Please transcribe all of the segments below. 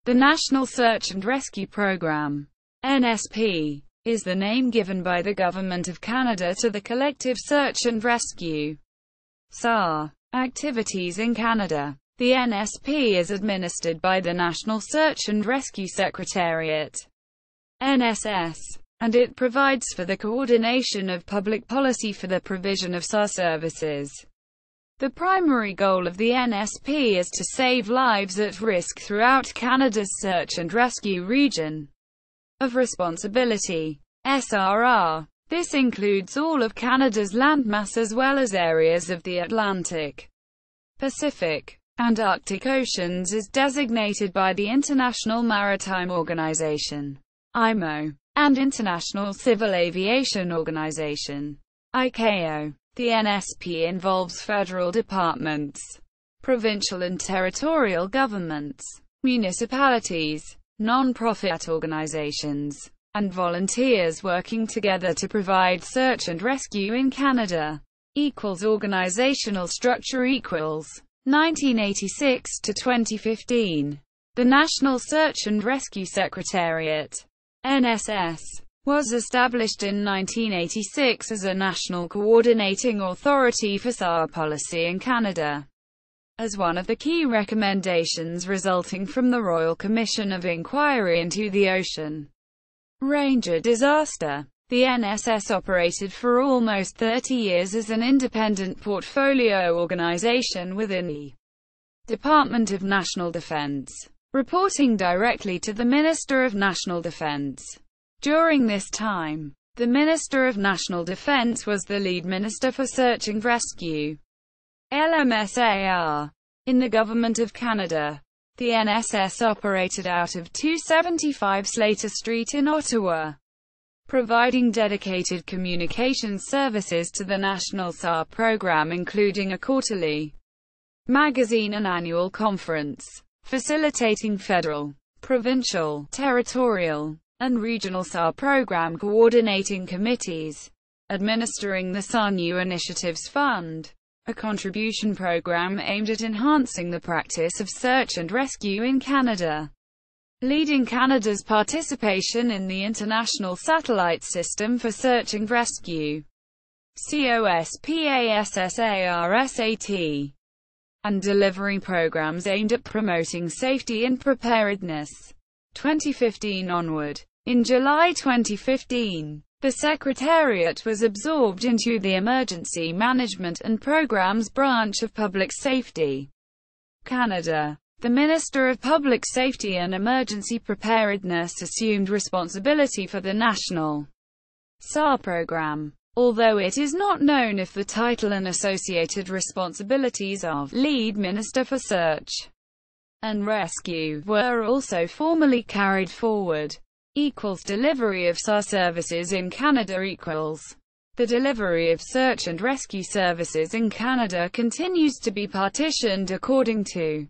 The National Search and Rescue Program, NSP, is the name given by the Government of Canada to the collective search and rescue (SAR) activities in Canada. The NSP is administered by the National Search and Rescue Secretariat (NSS), and it provides for the coordination of public policy for the provision of SAR services. The primary goal of the NSP is to save lives at risk throughout Canada's search and rescue region of responsibility (SRR). This includes all of Canada's landmass as well as areas of the Atlantic, Pacific, and Arctic Oceans as designated by the International Maritime Organization (IMO) and International Civil Aviation Organization (ICAO). The NSP involves federal departments, provincial and territorial governments, municipalities, non-profit organizations, and volunteers working together to provide search and rescue in Canada. Organizational structure 1986 to 2015. The National Search and Rescue Secretariat, NSS, was established in 1986 as a national coordinating authority for SAR policy in Canada. As one of the key recommendations resulting from the Royal Commission of Inquiry into the Ocean Ranger disaster, the NSS operated for almost 30 years as an independent portfolio organization within the Department of National Defence, reporting directly to the Minister of National Defence. During this time, the Minister of National Defence was the lead minister for search and rescue (LMSAR) in the Government of Canada. The NSS operated out of 275 Slater Street in Ottawa, providing dedicated communications services to the National SAR program, including a quarterly magazine and annual conference, facilitating federal, provincial, territorial, and regional SAR program coordinating committees, administering the SAR New Initiatives Fund, a contribution program aimed at enhancing the practice of search and rescue in Canada, leading Canada's participation in the International Satellite System for Search and Rescue (COSPASSARSAT), and delivering programs aimed at promoting safety and preparedness. 2015 onward. In July 2015, the Secretariat was absorbed into the Emergency Management and Programs branch of Public Safety Canada. The Minister of Public Safety and Emergency Preparedness assumed responsibility for the national SAR program, although it is not known if the title and associated responsibilities of Lead Minister for Search and Rescue were also formally carried forward. Delivery of SAR services in Canada The delivery of search and rescue services in Canada continues to be partitioned according to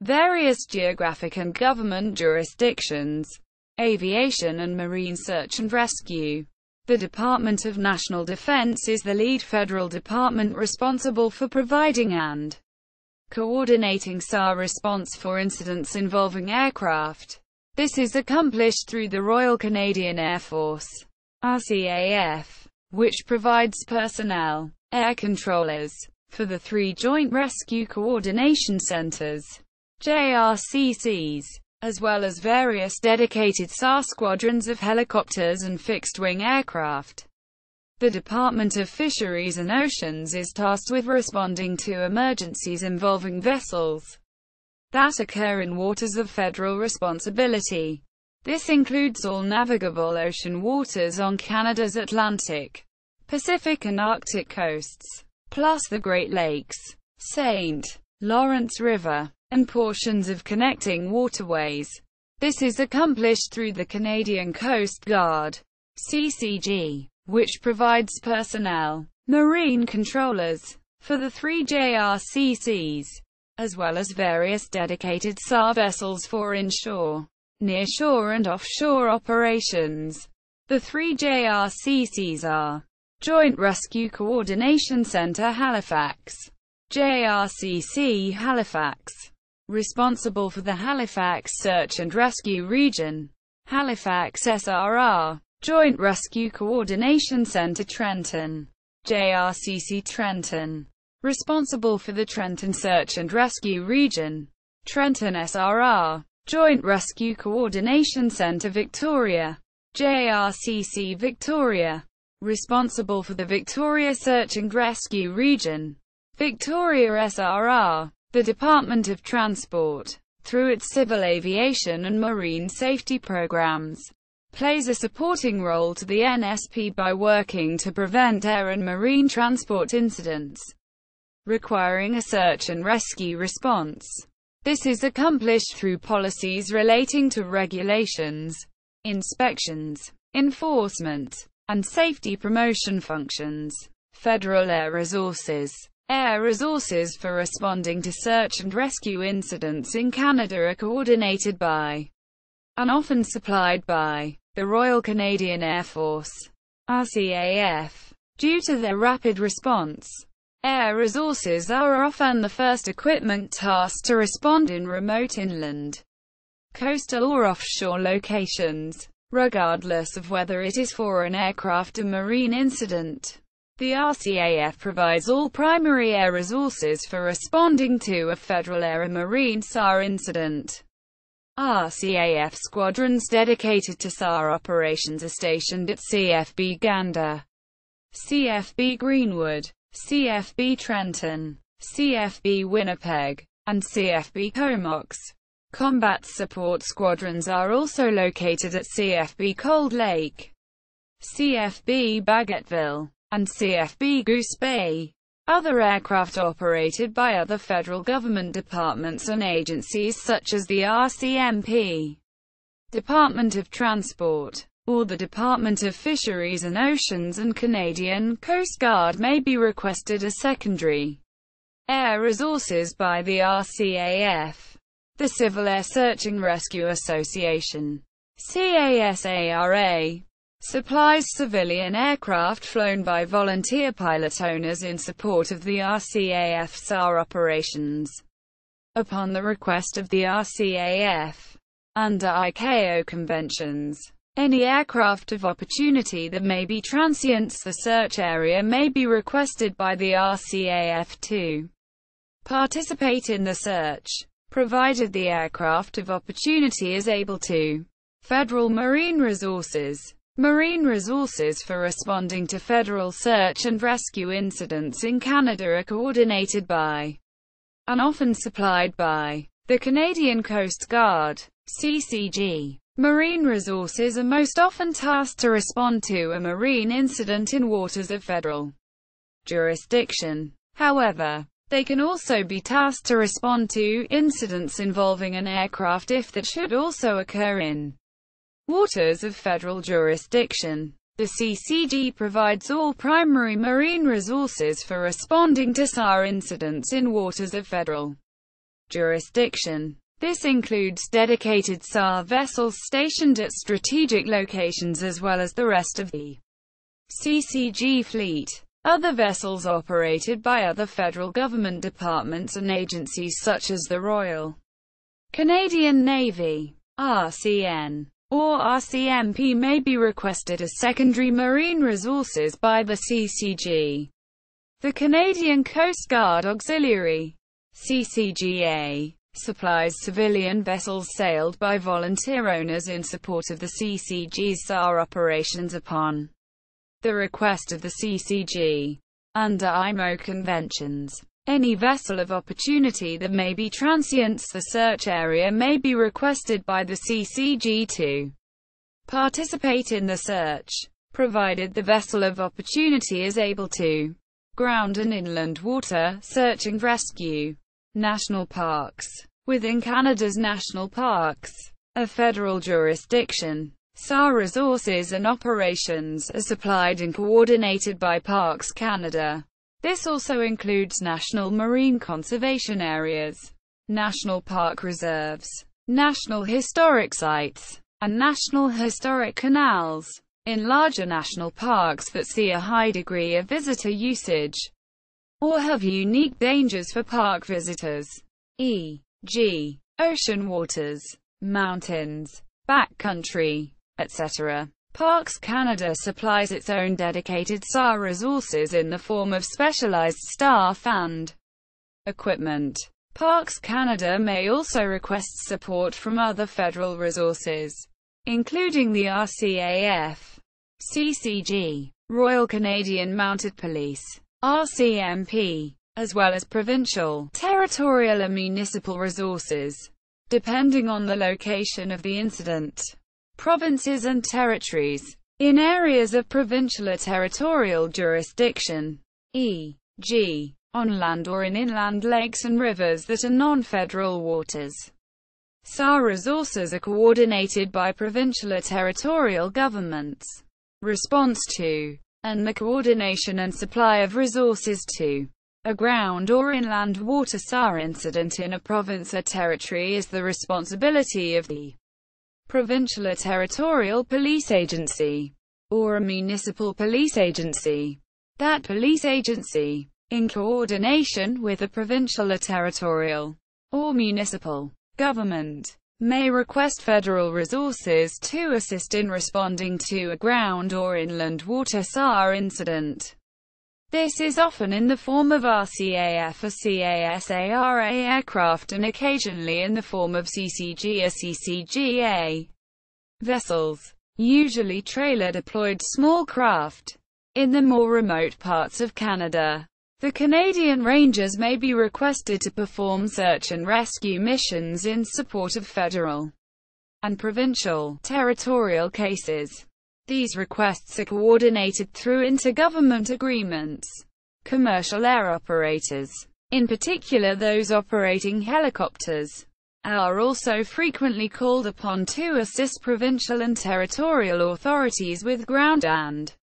various geographic and government jurisdictions. Aviation and marine search and rescue. The Department of National Defence is the lead federal department responsible for providing and coordinating SAR response for incidents involving aircraft. This is accomplished through the Royal Canadian Air Force, RCAF, which provides personnel, air controllers, for the 3 Joint Rescue Coordination Centres, JRCCs, as well as various dedicated SAR squadrons of helicopters and fixed-wing aircraft. The Department of Fisheries and Oceans is tasked with responding to emergencies involving vessels that occur in waters of federal responsibility. This includes all navigable ocean waters on Canada's Atlantic, Pacific and Arctic coasts, plus the Great Lakes, St. Lawrence River, and portions of connecting waterways. This is accomplished through the Canadian Coast Guard, CCG, which provides personnel, marine controllers, for the 3 JRCCs, as well as various dedicated SAR vessels for inshore, nearshore and offshore operations. The 3 JRCCs are Joint Rescue Coordination Centre Halifax, JRCC Halifax, responsible for the Halifax Search and Rescue Region. Halifax SRR, Joint Rescue Coordination Centre Trenton. JRCC Trenton, responsible for the Trenton Search and Rescue Region. Trenton SRR, Joint Rescue Coordination Centre Victoria. JRCC Victoria, responsible for the Victoria Search and Rescue Region. Victoria SRR, the Department of Transport, through its civil aviation and marine safety programs, plays a supporting role to the NSP by working to prevent air and marine transport incidents requiring a search and rescue response. This is accomplished through policies relating to regulations, inspections, enforcement, and safety promotion functions. Federal Air Resources. Air resources for responding to search and rescue incidents in Canada are coordinated by, and often supplied by, the Royal Canadian Air Force, RCAF. Due to their rapid response, air resources are often the first equipment tasked to respond in remote inland, coastal or offshore locations, regardless of whether it is for an aircraft or marine incident. The RCAF provides all primary air resources for responding to a federal air and marine SAR incident. RCAF squadrons dedicated to SAR operations are stationed at CFB Gander, CFB Greenwood, CFB Trenton, CFB Winnipeg, and CFB Comox. Combat support squadrons are also located at CFB Cold Lake, CFB Bagotville, and CFB Goose Bay. Other aircraft operated by other federal government departments and agencies such as the RCMP, Department of Transport, or the Department of Fisheries and Oceans and Canadian Coast Guard may be requested as secondary air resources by the RCAF. The Civil Air Search and Rescue Association, CASARA, supplies civilian aircraft flown by volunteer pilot owners in support of the RCAF SAR operations. Upon the request of the RCAF, under ICAO conventions, any aircraft of opportunity that may be transients the search area may be requested by the RCAF to participate in the search, provided the aircraft of opportunity is able to. Federal Marine Resources. Marine resources for responding to federal search and rescue incidents in Canada are coordinated by, and often supplied by, the Canadian Coast Guard, CCG. Marine resources are most often tasked to respond to a marine incident in waters of federal jurisdiction. However, they can also be tasked to respond to incidents involving an aircraft if that should also occur in waters of federal jurisdiction. The CCG provides all primary marine resources for responding to SAR incidents in waters of federal jurisdiction. This includes dedicated SAR vessels stationed at strategic locations as well as the rest of the CCG fleet. Other vessels operated by other federal government departments and agencies such as the Royal Canadian Navy, RCN, or RCMP may be requested as secondary marine resources by the CCG. The Canadian Coast Guard Auxiliary, CCGA, supplies civilian vessels sailed by volunteer owners in support of the CCG's SAR operations upon the request of the CCG. Under IMO conventions, any vessel of opportunity that may be transients the search area may be requested by the CCG to participate in the search, provided the vessel of opportunity is able to ground and inland water search and rescue. National parks. Within Canada's national parks, a federal jurisdiction, SAR resources and operations are supplied and coordinated by Parks Canada. This also includes national marine conservation areas, national park reserves, national historic sites, and national historic canals. In larger national parks that see a high degree of visitor usage, or have unique dangers for park visitors, e. g. ocean waters, mountains, backcountry, etc. Parks Canada supplies its own dedicated SAR resources in the form of specialized staff and equipment. Parks Canada may also request support from other federal resources, including the RCAF, CCG, Royal Canadian Mounted Police, RCMP, as well as provincial, territorial and municipal resources, depending on the location of the incident. Provinces and territories. In areas of provincial or territorial jurisdiction, e.g., on land or in inland lakes and rivers that are non-federal waters, SAR resources are coordinated by provincial or territorial governments. Response to, and the coordination and supply of resources to, a ground or inland water SAR incident in a province or territory is the responsibility of the provincial or territorial police agency, or a municipal police agency. That police agency, in coordination with a provincial or territorial, or municipal government, may request federal resources to assist in responding to a ground or inland water SAR incident. This is often in the form of RCAF or CASARA aircraft and occasionally in the form of CCG or CCGA vessels, usually trailer-deployed small craft. In the more remote parts of Canada, the Canadian Rangers may be requested to perform search and rescue missions in support of federal and provincial, territorial cases. These requests are coordinated through intergovernment agreements. Commercial air operators, in particular those operating helicopters, are also frequently called upon to assist provincial and territorial authorities with ground and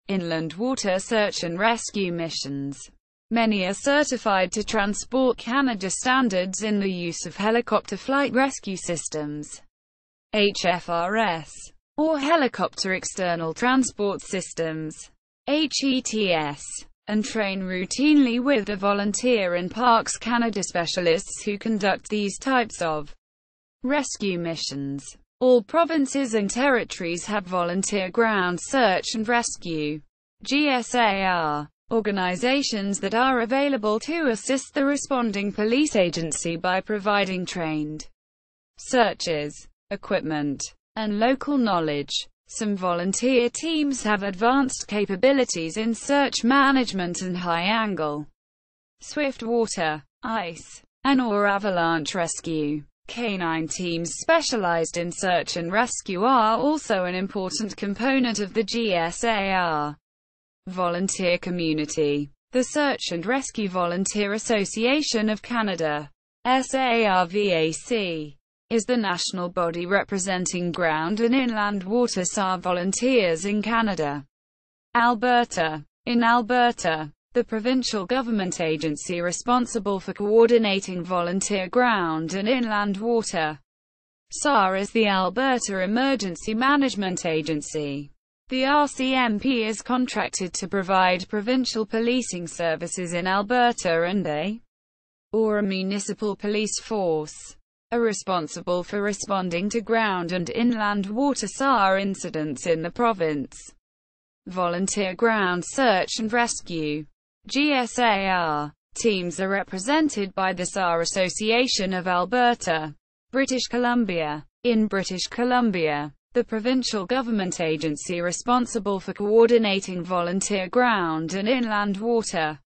inland water search and rescue missions. Many are certified to Transport Canada standards in the use of helicopter flight rescue systems, HFRS, or helicopter external transport systems, HETS, and train routinely with the volunteer and Parks Canada specialists who conduct these types of rescue missions. All provinces and territories have volunteer ground search and rescue (GSAR) organizations that are available to assist the responding police agency by providing trained searches, equipment, and local knowledge. Some volunteer teams have advanced capabilities in search management and high-angle, swift water, ice, and/or avalanche rescue. Canine teams specialized in search and rescue are also an important component of the GSAR volunteer community. The Search and Rescue Volunteer Association of Canada, SARVAC, is the national body representing ground and inland water SAR volunteers in Canada. Alberta. In Alberta, the provincial government agency responsible for coordinating volunteer ground and inland water SAR is the Alberta Emergency Management Agency. The RCMP is contracted to provide provincial policing services in Alberta and they, or a municipal police force, are responsible for responding to ground and inland water SAR incidents in the province. Volunteer ground search and rescue (GSAR) teams are represented by the SAR Association of Alberta, British Columbia. In British Columbia, the provincial government agency responsible for coordinating volunteer ground and inland water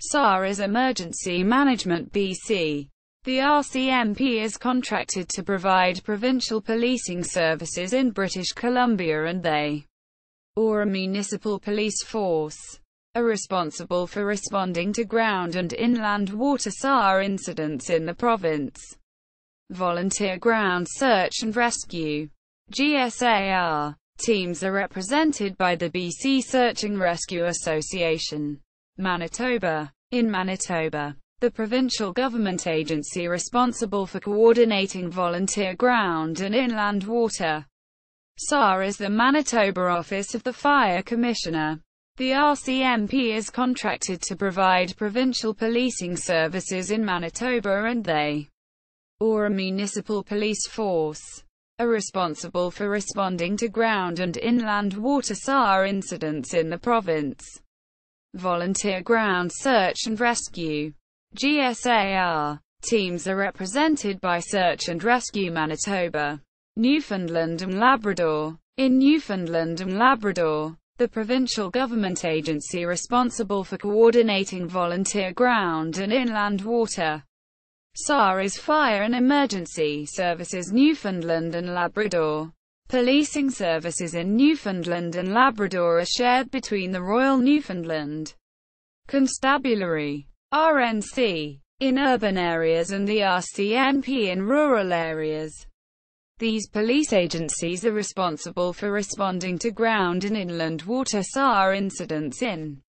SAR is Emergency Management BC. The RCMP is contracted to provide provincial policing services in British Columbia and they, or a municipal police force, are responsible for responding to ground and inland water SAR incidents in the province. Volunteer ground search and rescue (GSAR) teams are represented by the BC Search and Rescue Association. Manitoba. In Manitoba, the provincial government agency responsible for coordinating volunteer ground and inland water SAR is the Manitoba Office of the Fire Commissioner. The RCMP is contracted to provide provincial policing services in Manitoba and they, or a municipal police force, are responsible for responding to ground and inland water SAR incidents in the province. Volunteer ground search and rescue (GSAR) teams are represented by Search and Rescue Manitoba, Newfoundland and Labrador. In Newfoundland and Labrador, the provincial government agency responsible for coordinating volunteer ground and inland water SAR is Fire and Emergency Services Newfoundland and Labrador. Policing services in Newfoundland and Labrador are shared between the Royal Newfoundland Constabulary (RNC) in urban areas and the RCMP in rural areas. These police agencies are responsible for responding to ground and inland water SAR incidents in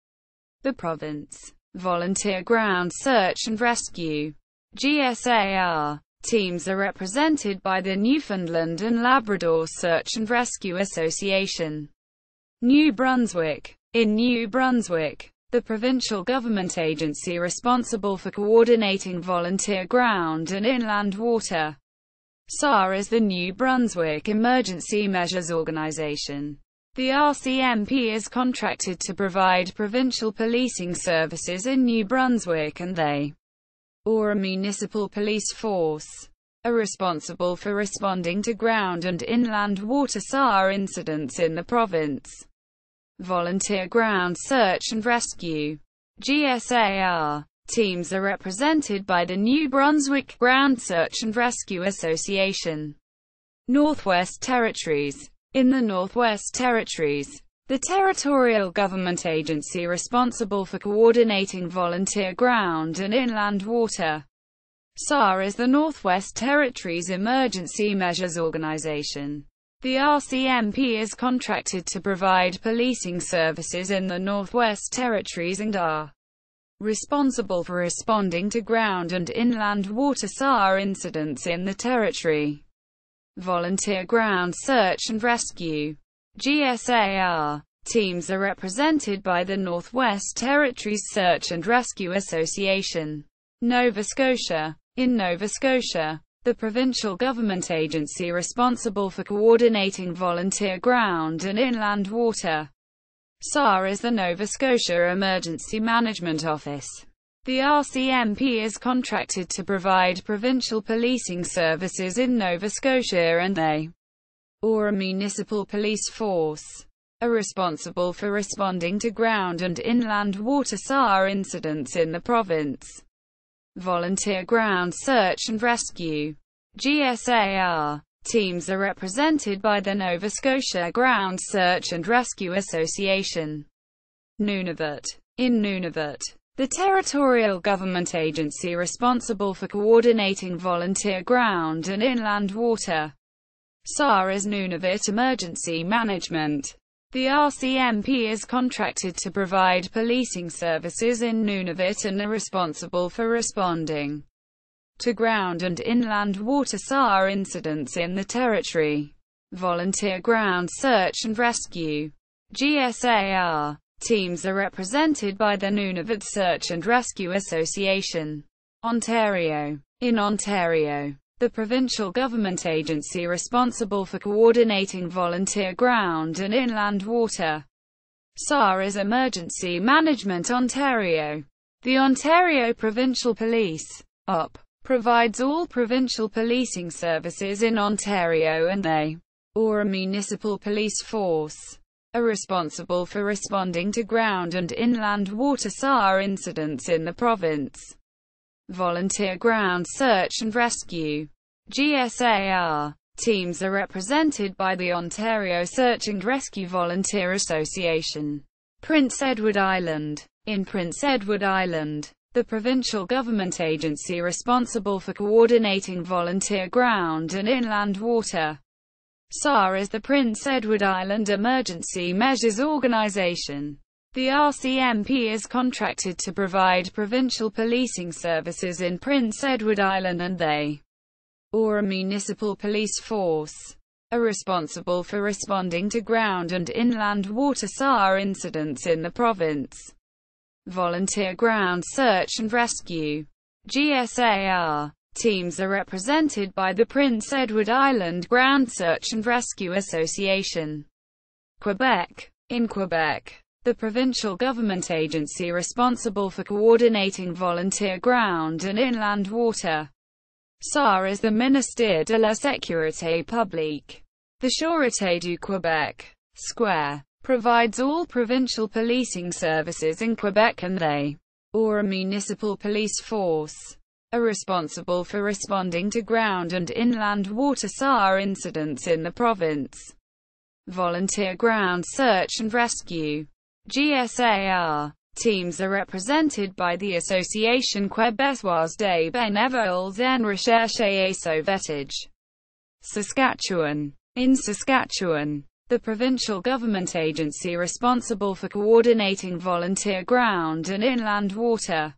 the province. Volunteer ground search and rescue (GSAR) teams are represented by the Newfoundland and Labrador Search and Rescue Association, New Brunswick. In New Brunswick, the provincial government agency responsible for coordinating volunteer ground and inland water SAR is the New Brunswick Emergency Measures Organization. The RCMP is contracted to provide provincial policing services in New Brunswick, and they, or a municipal police force, are responsible for responding to ground and inland water SAR incidents in the province. Volunteer ground search and rescue (GSAR) teams are represented by the New Brunswick Ground Search and Rescue Association, Northwest Territories. In the Northwest Territories, the territorial government agency responsible for coordinating volunteer ground and inland water SAR is the Northwest Territories Emergency Measures Organization. The RCMP is contracted to provide policing services in the Northwest Territories and are responsible for responding to ground and inland water SAR incidents in the territory. Volunteer ground search and rescue (GSAR) teams are represented by the Northwest Territories Search and Rescue Association, Nova Scotia. In Nova Scotia, the provincial government agency responsible for coordinating volunteer ground and inland water SAR is the Nova Scotia Emergency Management Office. The RCMP is contracted to provide provincial policing services in Nova Scotia, and they, or a municipal police force, are responsible for responding to ground and inland water SAR incidents in the province. Volunteer ground search and rescue (GSAR) teams are represented by the Nova Scotia Ground Search and Rescue Association, Nunavut. In Nunavut, the territorial government agency responsible for coordinating volunteer ground and inland water SAR is Nunavut Emergency Management. The RCMP is contracted to provide policing services in Nunavut and are responsible for responding to ground and inland water SAR incidents in the territory. Volunteer ground search and rescue (GSAR) teams are represented by the Nunavut Search and Rescue Association, Ontario. In Ontario, the provincial government agency responsible for coordinating volunteer ground and inland water SAR is Emergency Management Ontario. The Ontario Provincial Police (UP) provides all provincial policing services in Ontario, and they, or a municipal police force, are responsible for responding to ground and inland water SAR incidents in the province. Volunteer ground search and rescue (GSAR) teams are represented by the Ontario Search and Rescue Volunteer Association, Prince Edward Island. In Prince Edward Island, the provincial government agency responsible for coordinating volunteer ground and inland water SAR is the Prince Edward Island Emergency Measures Organization. The RCMP is contracted to provide provincial policing services in Prince Edward Island, and they, or a municipal police force, are responsible for responding to ground and inland water SAR incidents in the province. Volunteer ground search and rescue (GSAR) Teams are represented by the Prince Edward Island Ground Search and Rescue Association. Quebec. In Quebec, the provincial government agency responsible for coordinating volunteer ground and inland water SAR is the Ministère de la Sécurité Publique. The Sûreté du Québec, SQUARE, provides all provincial policing services in Quebec, and they, or a municipal police force, are responsible for responding to ground and inland water SAR incidents in the province. Volunteer Ground Search and Rescue (GSAR) teams are represented by the Association Québécoise des Bénévoles en Recherche et Sauvetage. Saskatchewan. In Saskatchewan, the provincial government agency responsible for coordinating volunteer ground and inland water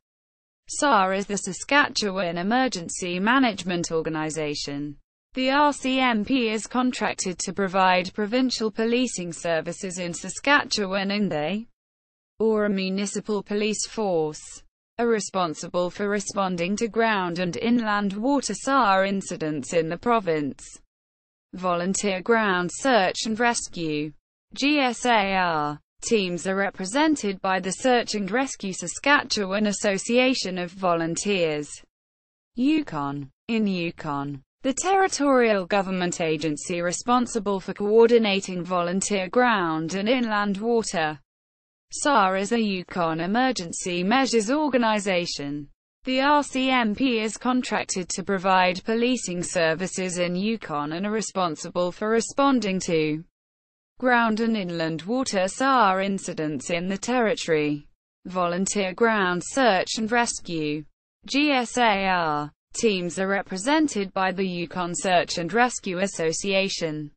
SAR is the Saskatchewan Emergency Management Organization. The RCMP is contracted to provide provincial policing services in Saskatchewan, and they, or a municipal police force, are responsible for responding to ground and inland water SAR incidents in the province. Volunteer Ground Search and Rescue (GSAR) teams are represented by the Search and Rescue Saskatchewan Association of Volunteers. Yukon. In Yukon, the territorial government agency responsible for coordinating volunteer ground and inland water SAR is the Yukon Emergency Measures Organization. The RCMP is contracted to provide policing services in Yukon and are responsible for responding to ground and inland water SAR incidents in the territory. Volunteer Ground Search and Rescue (GSAR) teams are represented by the Yukon Search and Rescue Association.